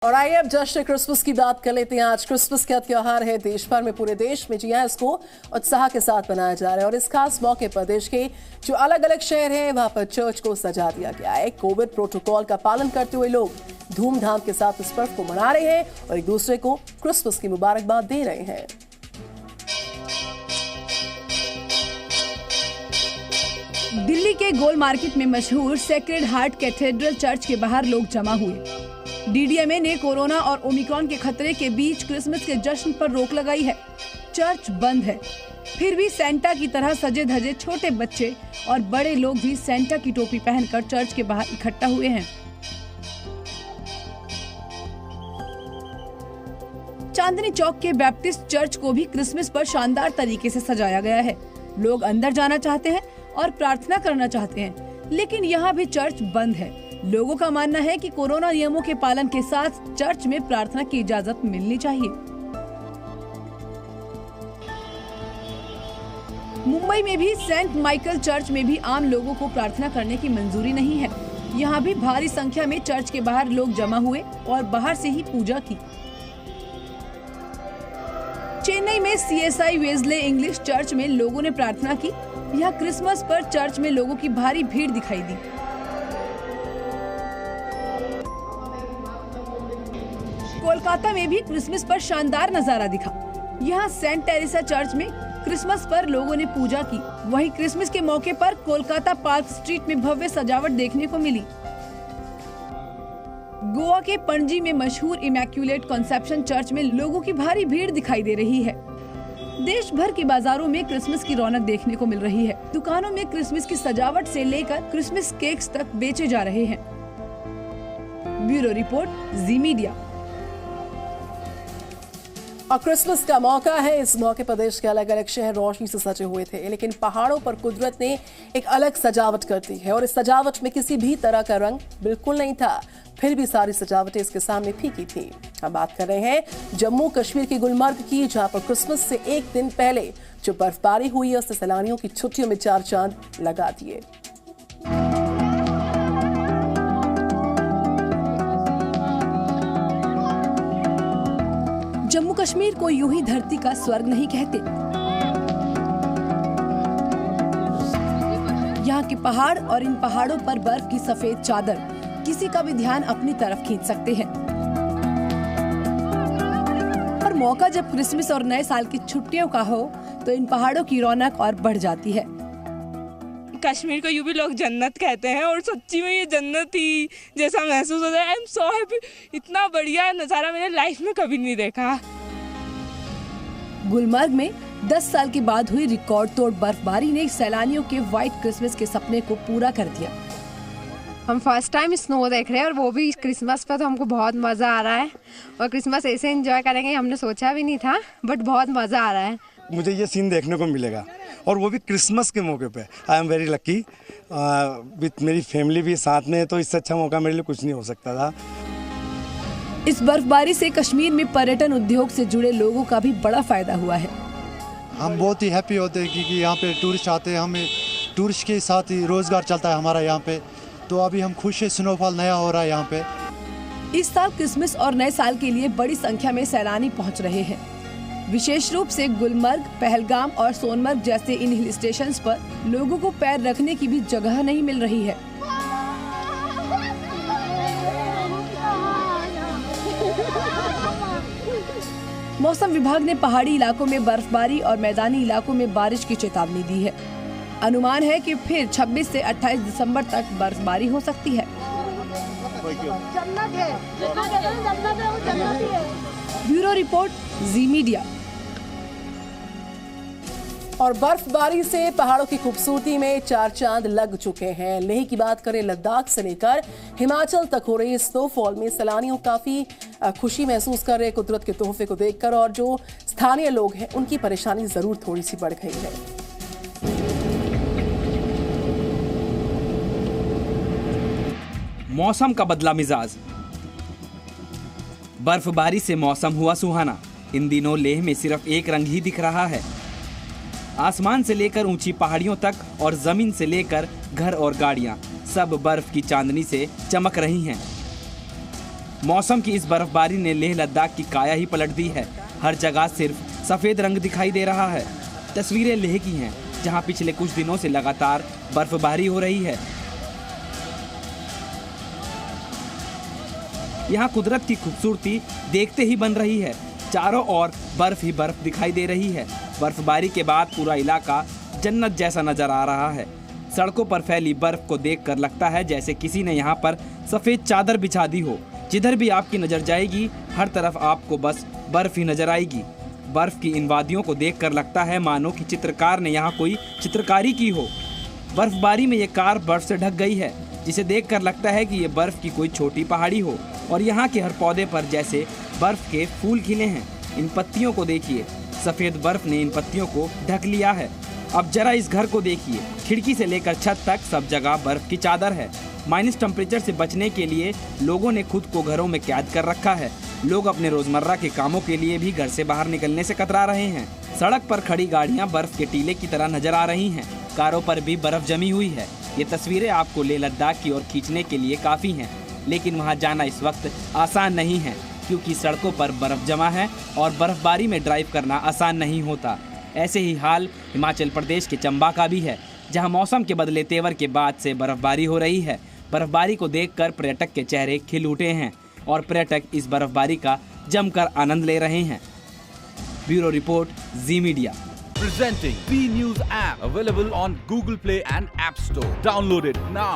और आइए अब जश्न क्रिसमस की बात कर लेते हैं। आज क्रिसमस का त्योहार है, देश भर में, पूरे देश में जी हां इसको उत्साह के साथ मनाया जा रहा है। और इस खास मौके पर देश के जो अलग अलग शहर हैं वहां पर चर्च को सजा दिया गया है। कोविड प्रोटोकॉल का पालन करते हुए लोग धूमधाम के साथ इस पर्व को मना रहे हैं और एक दूसरे को क्रिसमस की मुबारकबाद दे रहे हैं। दिल्ली के गोल मार्केट में मशहूर सेक्रेड हार्ट कैथेड्रल चर्च के बाहर लोग जमा हुए। डीडीएमए ने कोरोना और ओमिक्रॉन के खतरे के बीच क्रिसमस के जश्न पर रोक लगाई है। चर्च बंद है, फिर भी सेंटा की तरह सजे धजे छोटे बच्चे और बड़े लोग भी सेंटा की टोपी पहनकर चर्च के बाहर इकट्ठा हुए हैं। चांदनी चौक के बैप्टिस्ट चर्च को भी क्रिसमस पर शानदार तरीके से सजाया गया है। लोग अंदर जाना चाहते हैं और प्रार्थना करना चाहते हैं, लेकिन यहाँ भी चर्च बंद है। लोगों का मानना है कि कोरोना नियमों के पालन के साथ चर्च में प्रार्थना की इजाजत मिलनी चाहिए। मुंबई में भी सेंट माइकल चर्च में भी आम लोगों को प्रार्थना करने की मंजूरी नहीं है। यहाँ भी भारी संख्या में चर्च के बाहर लोग जमा हुए और बाहर से ही पूजा की। चेन्नई में CSI वेज़ले इंग्लिश चर्च में लोगों ने प्रार्थना की। यहाँ क्रिसमस पर चर्च में लोगों की भारी भीड़ दिखाई दी। कोलकाता में भी क्रिसमस पर शानदार नजारा दिखा। यहाँ सेंट टेरेसा चर्च में क्रिसमस पर लोगों ने पूजा की। वहीं क्रिसमस के मौके पर कोलकाता पार्क स्ट्रीट में भव्य सजावट देखने को मिली। गोवा के पणजी में मशहूर इमैक्युलेट कॉन्सेप्शन चर्च में लोगों की भारी भीड़ दिखाई दे रही है। देश भर के बाजारों में क्रिसमस की रौनक देखने को मिल रही है। दुकानों में क्रिसमस की सजावट से लेकर क्रिसमस केक्स तक बेचे जा रहे हैं। ब्यूरो रिपोर्ट, जी मीडिया। और क्रिसमस का मौका है, इस मौके पर देश के अलग अलग शहर रोशनी से सजे हुए थे, लेकिन पहाड़ों पर कुदरत ने एक अलग सजावट कर दी है और इस सजावट में किसी भी तरह का रंग बिल्कुल नहीं था। फिर भी सारी सजावटें इसके सामने फीकी थी। हम बात कर रहे हैं जम्मू कश्मीर के गुलमर्ग की, जहां पर क्रिसमस से एक दिन पहले जो बर्फबारी हुई है उससे सैलानियों की छुट्टियों में चार चांद लगा दिए। जम्मू कश्मीर को यूं ही धरती का स्वर्ग नहीं कहते। यहाँ के पहाड़ और इन पहाड़ों पर बर्फ की सफेद चादर किसी का भी ध्यान अपनी तरफ खींच सकते हैं। और मौका जब क्रिसमस और नए साल की छुट्टियों का हो तो इन पहाड़ों की रौनक और बढ़ जाती है। कश्मीर को यूं भी लोग जन्नत कहते हैं और सच्ची में ये जन्नत ही जैसा महसूस होता है। I am so happy. इतना बढ़िया नज़ारा मैंने लाइफ में कभी नहीं देखा। गुलमर्ग में 10 साल के बाद हुई रिकॉर्ड तोड़ बर्फबारी ने सैलानियों के व्हाइट क्रिसमस के सपने को पूरा कर दिया। हम फर्स्ट टाइम स्नो देख रहे हैं और वो भी क्रिसमस पर, तो हमको बहुत मज़ा आ रहा है और क्रिसमस ऐसे एंजॉय करेंगे हमने सोचा भी नहीं था, बट बहुत मज़ा आ रहा है। मुझे ये सीन देखने को मिलेगा और वो भी क्रिसमस के मौके पे। I am very lucky with मेरी फैमिली भी साथ में, तो इससे अच्छा मौका मेरे लिए कुछ नहीं हो सकता था। इस बर्फबारी से कश्मीर में पर्यटन उद्योग से जुड़े लोगों का भी बड़ा फायदा हुआ है। हम बहुत ही हैप्पी होते हैं क्योंकि यहाँ पे टूरिस्ट आते हैं, हमें टूरिस्ट के साथ ही रोजगार चलता है हमारा यहाँ पे। तो अभी हम खुश है, स्नोफॉल नया हो रहा है यहाँ पे। इस साल क्रिसमस और नए साल के लिए बड़ी संख्या में सैलानी पहुँच रहे हैं। विशेष रूप से गुलमर्ग, पहलगाम और सोनमर्ग जैसे इन हिल स्टेशंस पर लोगों को पैर रखने की भी जगह नहीं मिल रही है। मौसम विभाग ने पहाड़ी इलाकों में बर्फबारी और मैदानी इलाकों में बारिश की चेतावनी दी है। अनुमान है कि फिर 26 से 28 दिसंबर तक बर्फबारी हो सकती है। ब्यूरो रिपोर्ट, जी मीडिया। और बर्फबारी से पहाड़ों की खूबसूरती में चार चांद लग चुके हैं। लेह की बात करें, लद्दाख से लेकर हिमाचल तक हो रही स्नोफॉल में सैलानियों काफी खुशी महसूस कर रहे हैं कुदरत के तोहफे को देखकर, और जो स्थानीय लोग हैं उनकी परेशानी जरूर थोड़ी सी बढ़ गई है। मौसम का बदला मिजाज, बर्फबारी से मौसम हुआ सुहाना। इन दिनों लेह में सिर्फ एक रंग ही दिख रहा है। आसमान से लेकर ऊंची पहाड़ियों तक और जमीन से लेकर घर और गाड़ियां, सब बर्फ की चांदनी से चमक रही हैं। मौसम की इस बर्फबारी ने लेह लद्दाख की काया ही पलट दी है। हर जगह सिर्फ सफेद रंग दिखाई दे रहा है। तस्वीरें लेह की हैं, जहां पिछले कुछ दिनों से लगातार बर्फबारी हो रही है। यहाँ कुदरत की खूबसूरती देखते ही बन रही है। चारों ओर बर्फ ही बर्फ दिखाई दे रही है। बर्फबारी के बाद पूरा इलाका जन्नत जैसा नजर आ रहा है। सड़कों पर फैली बर्फ को देखकर लगता है जैसे किसी ने यहाँ पर सफेद चादर बिछा दी हो। जिधर भी आपकी नजर जाएगी, हर तरफ आपको बस बर्फ ही नजर आएगी। बर्फ की इन वादियों को देखकर लगता है मानो कि चित्रकार ने यहाँ कोई चित्रकारी की हो। बर्फबारी में ये कार बर्फ से ढक गई है, जिसे देखकर लगता है कि ये बर्फ की कोई छोटी पहाड़ी हो और यहाँ के हर पौधे पर जैसे बर्फ के फूल खिले हैं। इन पत्तियों को देखिए, सफेद बर्फ ने इन पत्तियों को ढक लिया है। अब जरा इस घर को देखिए, खिड़की से लेकर छत तक सब जगह बर्फ की चादर है। माइनस टेम्परेचर से बचने के लिए लोगों ने खुद को घरों में कैद कर रखा है। लोग अपने रोजमर्रा के कामों के लिए भी घर से बाहर निकलने से कतरा रहे हैं। सड़क पर खड़ी गाड़ियां बर्फ के टीले की तरह नजर आ रही हैं। कारों पर भी बर्फ जमी हुई है। ये तस्वीरें आपको लेह लद्दाख की ओर खींचने के लिए काफी हैं, लेकिन वहां जाना इस वक्त आसान नहीं है, क्योंकि सड़कों पर बर्फ जमा है और बर्फबारी में ड्राइव करना आसान नहीं होता। ऐसे ही हाल हिमाचल प्रदेश के चंबा का भी है, जहां मौसम के बदले तेवर के बाद से बर्फबारी हो रही है। बर्फबारी को देखकर पर्यटक के चेहरे खिल उठे हैं और पर्यटक इस बर्फबारी का जमकर आनंद ले रहे हैं। Bureau report, ji media. Presenting B News app, available on Google Play and App Store. Download it now.